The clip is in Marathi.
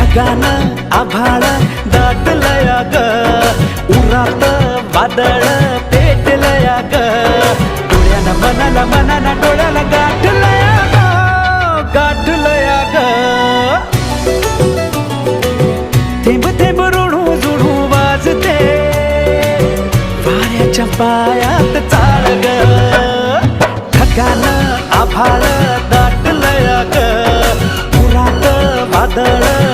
ढगान आभाळ दाटलया ग, उरात वादळ पेटलया ग, डोळ्याला मनाला मनाला डोळ्याला गाठलया ग, गाठलया ग. थेंब थेंब ऋणू जुणू वाजते वाऱ्याच्या पायात चाळ ग, ढगान आभाळ दाटलया ग, उरात वादळ